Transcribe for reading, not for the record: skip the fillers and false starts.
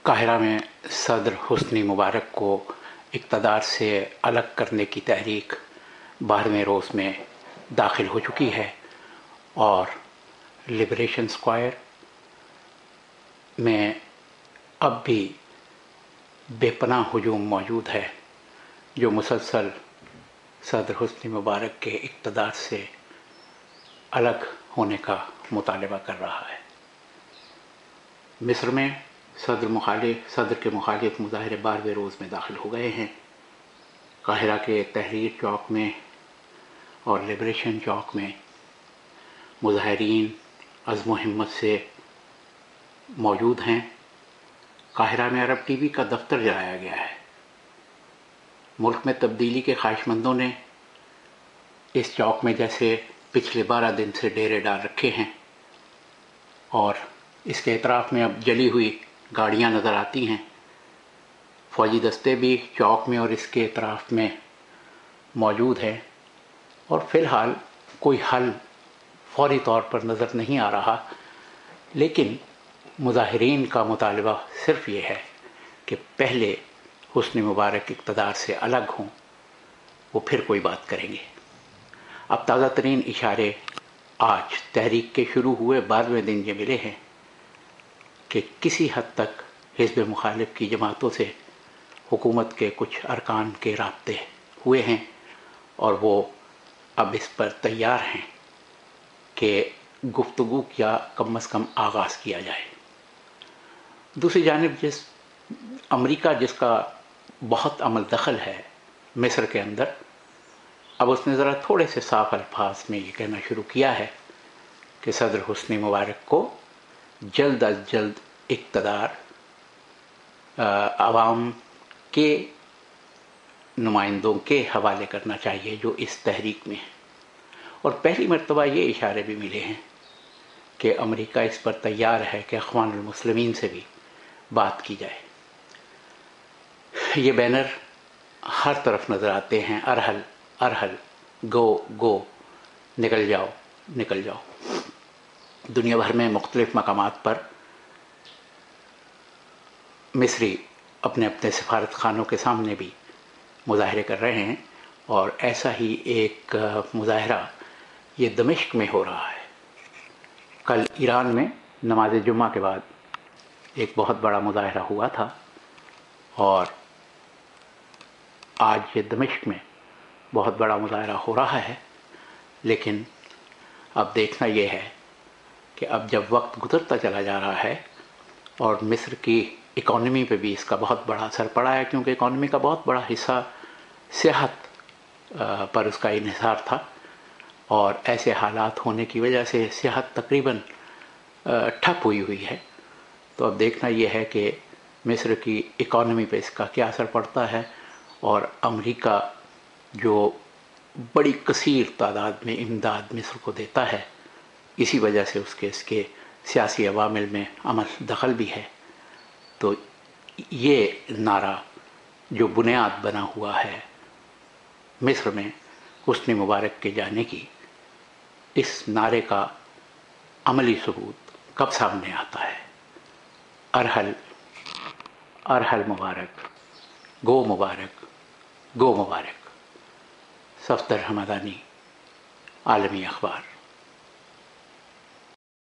قاہرہ میں صدر حسنی مبارک کو اقتدار سے الگ کرنے کی تحریک 12ویں روز میں داخل ہو چکی ہے اور لبریشن اسکوائر میں اب بھی بے پناہ ہجوم موجود ہے جو مسلسل صدر حسنی مبارک کے اقتدار سے الگ ہونے کا مطالبہ کر رہا ہے۔ مصر میں صدر کے مخالف مظاہرے 12ویں روز میں داخل ہو گئے ہیں۔ قاہرہ کے تحریر چوک میں اور لبریشن چوک میں مظاہرین عزم و ہمت سے موجود ہیں۔ قاہرہ میں عرب ٹی وی کا دفتر جلایا گیا ہے۔ ملک میں تبدیلی کے خواہش مندوں نے اس چوک میں جیسے پچھلے 12 دن سے ڈیرے ڈال رکھے ہیں اور اس کے اطراف میں اب جلی ہوئی گاڑیاں نظر آتی ہیں۔ فوجی دستے بھی چوک میں اور اس کے اطراف میں موجود ہیں اور فی الحال کوئی حل فوری طور پر نظر نہیں آ رہا، لیکن مظاہرین کا مطالبہ صرف یہ ہے کہ پہلے حسنی مبارک اقتدار سے الگ ہوں، وہ پھر کوئی بات کریں گے۔ اب تازہ ترین اشارے آج تحریک کے شروع ہوئے 12ویں دن یہ ملے ہیں کہ کسی حد تک حزب مخالف کی جماعتوں سے حکومت کے کچھ ارکان کے رابطے ہوئے ہیں اور وہ اب اس پر تیار ہیں کہ گفتگو یا کم از کم آغاز کیا جائے۔ دوسری جانب امریکہ جس کا بہت عمل دخل ہے مصر کے اندر، اب اس نے ذرا تھوڑے سے صاف الفاظ میں یہ کہنا شروع کیا ہے کہ صدر حسنی مبارک کو جلد از جلد اقتدار عوام کے نمائندوں کے حوالے کرنا چاہیے جو اس تحریک میں ہیں، اور پہلی مرتبہ یہ اشارے بھی ملے ہیں کہ امریکہ اس پر تیار ہے کہ اخوان المسلمین سے بھی بات کی جائے۔ یہ بینر ہر طرف نظر آتے ہیں، ارحل ارحل، گو گو، نکل جاؤ نکل جاؤ۔ دنیا بھر میں مختلف مقامات پر مصری اپنے اپنے سفارت خانوں کے سامنے بھی مظاہرے کر رہے ہیں، اور ایسا ہی ایک مظاہرہ یہ دمشق میں ہو رہا ہے۔ کل ایران میں نماز جمعہ کے بعد ایک بہت بڑا مظاہرہ ہوا تھا، اور آج یہ دمشق میں بہت بڑا مظاہرہ ہو رہا ہے، لیکن اب دیکھنا یہ ہے کہ اب جب وقت گزرتا چلا جا رہا ہے اور مصر کی اکانومی پہ بھی اس کا بہت بڑا اثر پڑا ہے، کیونکہ اکانومی کا بہت بڑا حصہ سیاحت پر اس کا انحصار تھا، اور ایسے حالات ہونے کی وجہ سے سیاحت تقریباً ٹھپ ہوئی ہے۔ تو اب دیکھنا یہ ہے کہ مصر کی اکانومی پہ اس کا کیا اثر پڑتا ہے، اور امریکہ جو بڑی کثیر تعداد میں امداد مصر کو دیتا ہے، اسی وجہ سے اس کے سیاسی عوامل میں عمل دخل بھی ہے۔ تو یہ نعرہ جو بنیاد بنا ہوا ہے مصر میں حسنی مبارک کے جانے کی، اس نعرے کا عملی ثبوت کب سامنے آتا ہے؟ ارحل ارحل مبارک، گو مبارک، گو مبارک۔ صفدر حمدانی، عالمی اخبار۔